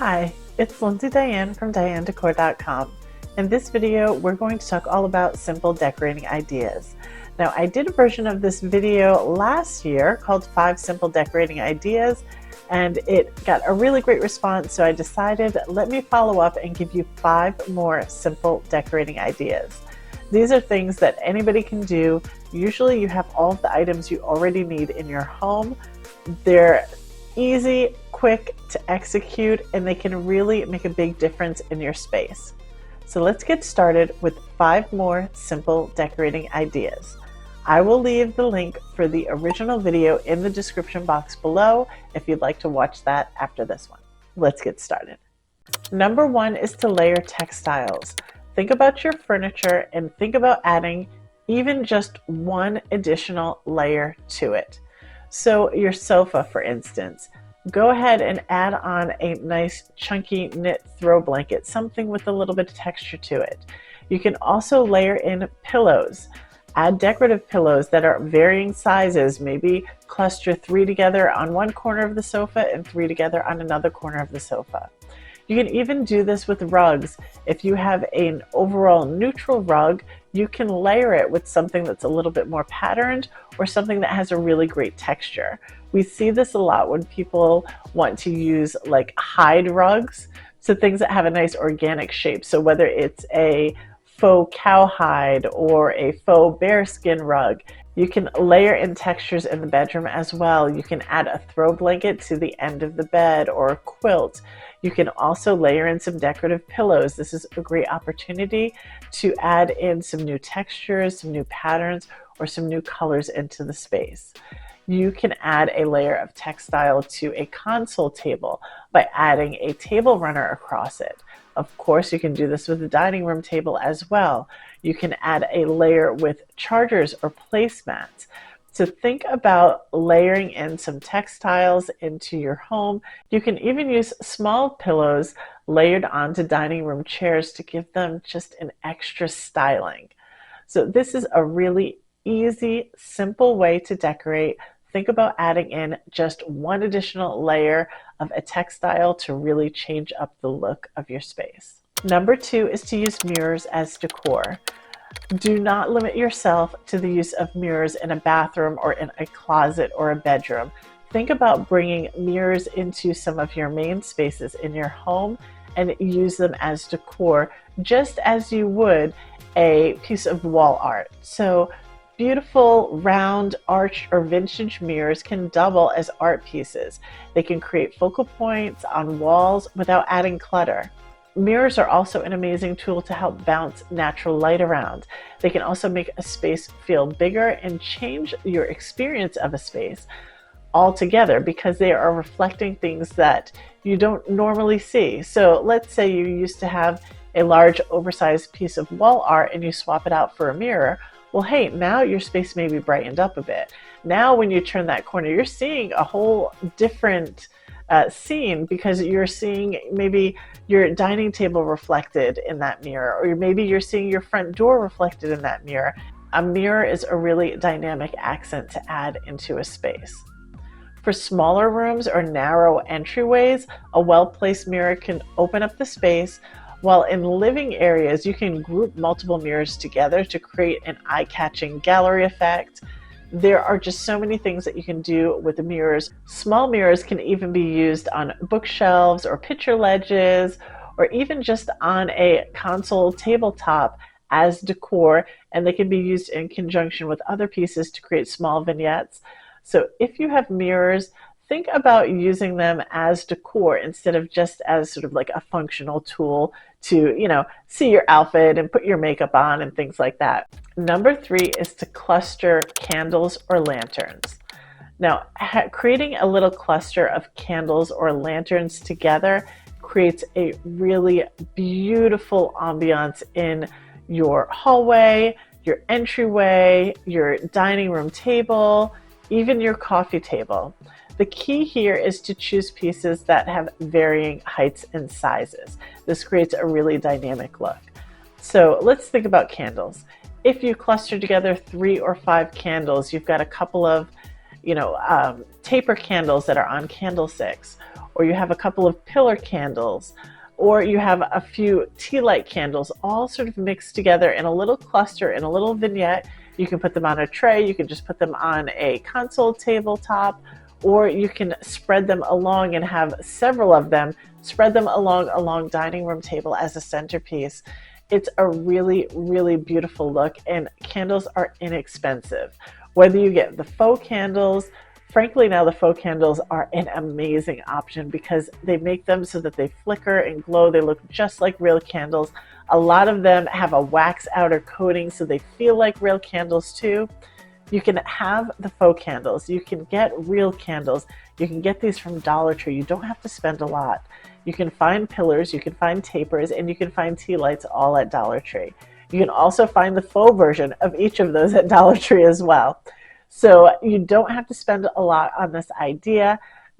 Hi, it's Lindsay Diane from DianeDecor.com. In this video, we're going to talk all about simple decorating ideas. Now, I did a version of this video last year called 5 Simple Decorating Ideas, and it got a really great response, so I decided let me follow up and give you 5 more simple decorating ideas. These are things that anybody can do. Usually you have all of the items you already need in your home. They're easy, quick to execute, and they can really make a big difference in your space. So let's get started with 5 more simple decorating ideas. I will leave the link for the original video in the description box below if you'd like to watch that after this one. Let's get started. Number 1 is to layer textiles. Think about your furniture and think about adding even just one additional layer to it. So your sofa, for instance, go ahead and add on a nice chunky knit throw blanket, something with a little bit of texture to it. You can also layer in pillows. Add decorative pillows that are varying sizes. Maybe cluster 3 together on one corner of the sofa and 3 together on another corner of the sofa. You can even do this with rugs. If you have an overall neutral rug, you can layer it with something that's a little bit more patterned or something that has a really great texture. We see this a lot when people want to use like hide rugs, so things that have a nice organic shape. So whether it's a faux cowhide or a faux bearskin rug, you can layer in textures in the bedroom as well. You can add a throw blanket to the end of the bed or a quilt. You can also layer in some decorative pillows. This is a great opportunity to add in some new textures, some new patterns, or some new colors into the space. You can add a layer of textile to a console table by adding a table runner across it. Of course, you can do this with a dining room table as well. You can add a layer with chargers or placemats. So think about layering in some textiles into your home. You can even use small pillows layered onto dining room chairs to give them just an extra styling. So this is a really easy, simple way to decorate. Think about adding in just one additional layer of a textile to really change up the look of your space. Number 2 is to use mirrors as decor. Do not limit yourself to the use of mirrors in a bathroom or in a closet or a bedroom. Think about bringing mirrors into some of your main spaces in your home and use them as decor, just as you would a piece of wall art. So beautiful round arch or vintage mirrors can double as art pieces. They can create focal points on walls without adding clutter. Mirrors are also an amazing tool to help bounce natural light around. They can also make a space feel bigger and change your experience of a space altogether because they are reflecting things that you don't normally see. So let's say you used to have a large oversized piece of wall art and you swap it out for a mirror. Well, hey, now your space may be brightened up a bit. Now when you turn that corner, you're seeing a whole different scene because you're seeing maybe your dining table reflected in that mirror, or maybe you're seeing your front door reflected in that mirror. A mirror is a really dynamic accent to add into a space. For smaller rooms or narrow entryways, a well-placed mirror can open up the space, while in living areas, you can group multiple mirrors together to create an eye-catching gallery effect. There are just so many things that you can do with the mirrors. Small mirrors can even be used on bookshelves or picture ledges, or even just on a console tabletop as decor, and they can be used in conjunction with other pieces to create small vignettes. So if you have mirrors, think about using them as decor instead of just as sort of like a functional tool to, see your outfit and put your makeup on and things like that. Number 3 is to cluster candles or lanterns. Now, creating a little cluster of candles or lanterns together creates a really beautiful ambiance in your hallway, your entryway, your dining room table, even your coffee table. The key here is to choose pieces that have varying heights and sizes. This creates a really dynamic look. So let's think about candles. If you cluster together 3 or 5 candles, you've got a couple of taper candles that are on candlesticks, or you have a couple of pillar candles, or you have a few tea light candles all sort of mixed together in a little cluster, in a little vignette. You can put them on a tray, you can just put them on a console tabletop, or you can spread them along and have several of them, spread them along a long dining room table as a centerpiece. It's a really, really beautiful look, and candles are inexpensive. Whether you get the faux candles, frankly now the faux candles are an amazing option because they make them so that they flicker and glow. They look just like real candles. A lot of them have a wax outer coating so they feel like real candles too. You can have the faux candles, you can get real candles, you can get these from Dollar Tree. You don't have to spend a lot. You can find pillars, you can find tapers, and you can find tea lights all at Dollar Tree. You can also find the faux version of each of those at Dollar Tree as well. So you don't have to spend a lot on this idea.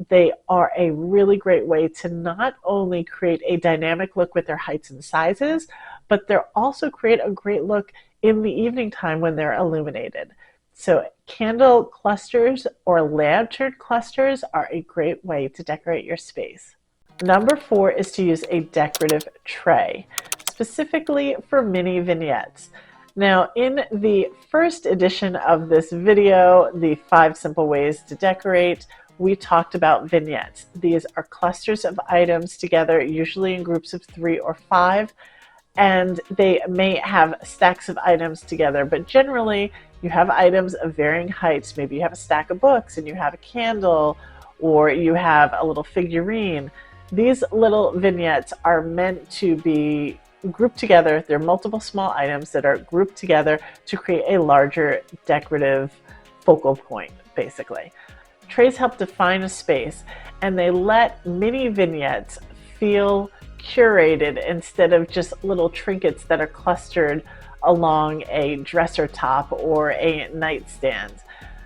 They are a really great way to not only create a dynamic look with their heights and sizes, but they'll also create a great look in the evening time when they're illuminated. So candle clusters or lantern clusters are a great way to decorate your space. Number 4 is to use a decorative tray, specifically for mini vignettes. Now, in the first edition of this video, the 5 simple ways to decorate, we talked about vignettes. These are clusters of items together, usually in groups of 3 or 5, and they may have stacks of items together, but generally you have items of varying heights. Maybe you have a stack of books and you have a candle, or you have a little figurine. These little vignettes are meant to be grouped together. They're multiple small items that are grouped together to create a larger decorative focal point, basically. Trays help define a space, and they let mini vignettes feel curated instead of just little trinkets that are clustered along a dresser top or a nightstand.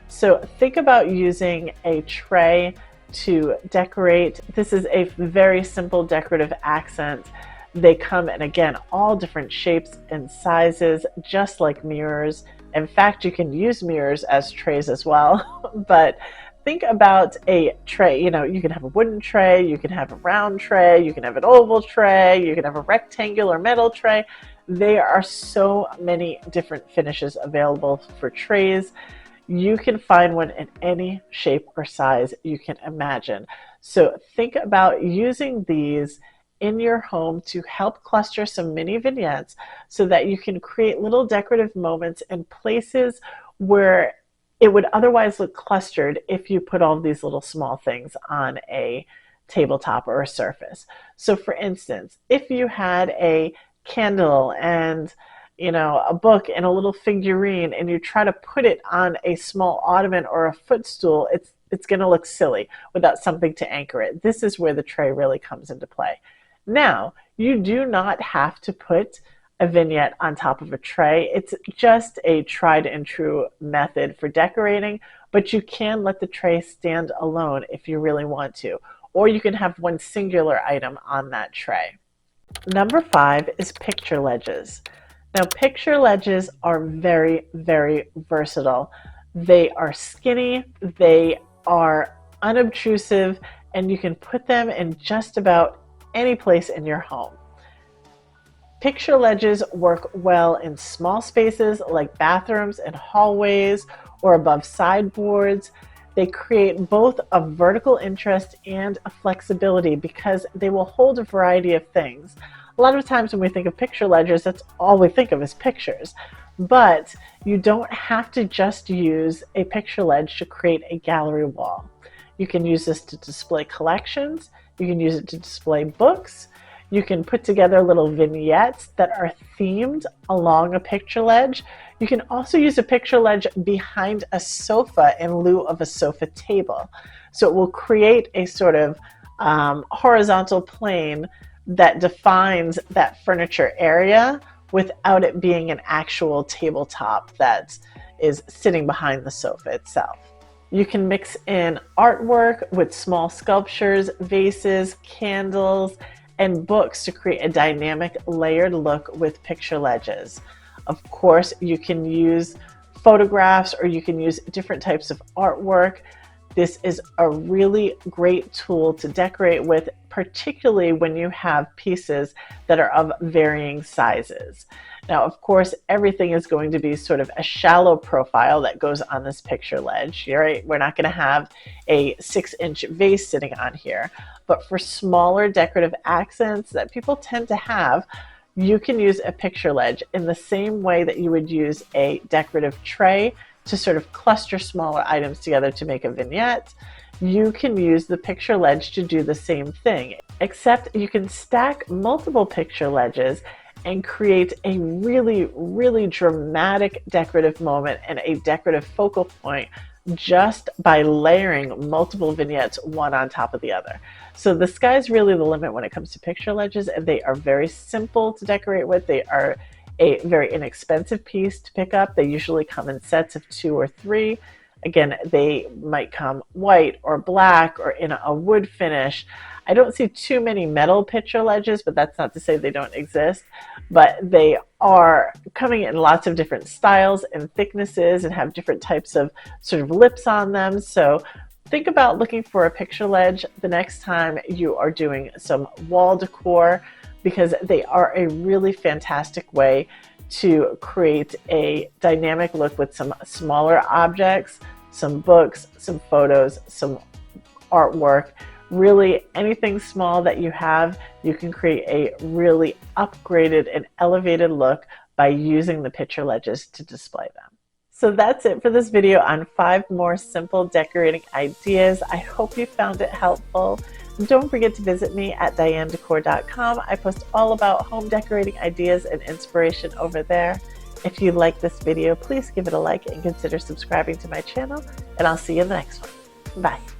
So think about using a tray to decorate. This is a very simple decorative accent. They come in, again, all different shapes and sizes, just like mirrors. In fact, you can use mirrors as trays as well. But think about a tray. You know, you can have a wooden tray, you can have a round tray, you can have an oval tray, you can have a rectangular metal tray. There are so many different finishes available for trays. You can find one in any shape or size you can imagine. So think about using these in your home to help cluster some mini vignettes so that you can create little decorative moments in places where it would otherwise look clustered if you put all these little small things on a tabletop or a surface. So for instance, if you had a candle and a book and a little figurine, and you try to put it on a small ottoman or a footstool, it's going to look silly without something to anchor it. This is where the tray really comes into play. Now, you do not have to put a vignette on top of a tray. It's just a tried and true method for decorating, but you can let the tray stand alone if you really want to, or you can have one singular item on that tray. Number 5 is picture ledges. Now, picture ledges are very, very versatile. They are skinny, they are unobtrusive, and you can put them in just about any place in your home. Picture ledges work well in small spaces like bathrooms and hallways or above sideboards. They create both a vertical interest and a flexibility because they will hold a variety of things. A lot of times when we think of picture ledges, that's all we think of is pictures. But you don't have to just use a picture ledge to create a gallery wall. You can use this to display collections. You can use it to display books. You can put together little vignettes that are themed along a picture ledge. You can also use a picture ledge behind a sofa in lieu of a sofa table. So it will create a sort of horizontal plane that defines that furniture area without it being an actual tabletop that is sitting behind the sofa itself. You can mix in artwork with small sculptures, vases, candles, and books to create a dynamic, layered look with picture ledges. Of course, you can use photographs or you can use different types of artwork. this is a really great tool to decorate with, particularly when you have pieces that are of varying sizes. Now, of course, everything is going to be sort of a shallow profile that goes on this picture ledge. Right? We're not going to have a 6-inch vase sitting on here, but for smaller decorative accents that people tend to have, you can use a picture ledge in the same way that you would use a decorative tray to sort of cluster smaller items together to make a vignette. You can use the picture ledge to do the same thing, except you can stack multiple picture ledges and create a really, really dramatic decorative moment and a decorative focal point just by layering multiple vignettes one on top of the other. So the sky's really the limit when it comes to picture ledges, and they are very simple to decorate with. They are a very inexpensive piece to pick up. They usually come in sets of 2 or 3. Again, they might come white or black or in a wood finish. I don't see too many metal picture ledges, but that's not to say they don't exist. But they are coming in lots of different styles and thicknesses and have different types of sort of lips on them. So think about looking for a picture ledge the next time you are doing some wall decor, because they are a really fantastic way to create a dynamic look with some smaller objects, some books, some photos, some artwork. Really, anything small that you have, you can create a really upgraded and elevated look by using the picture ledges to display them. So that's it for this video on 5 more simple decorating ideas. I hope you found it helpful. Don't forget to visit me at DianeDecor.com. I post all about home decorating ideas and inspiration over there. If you like this video, please give it a like and consider subscribing to my channel, and I'll see you in the next one. Bye.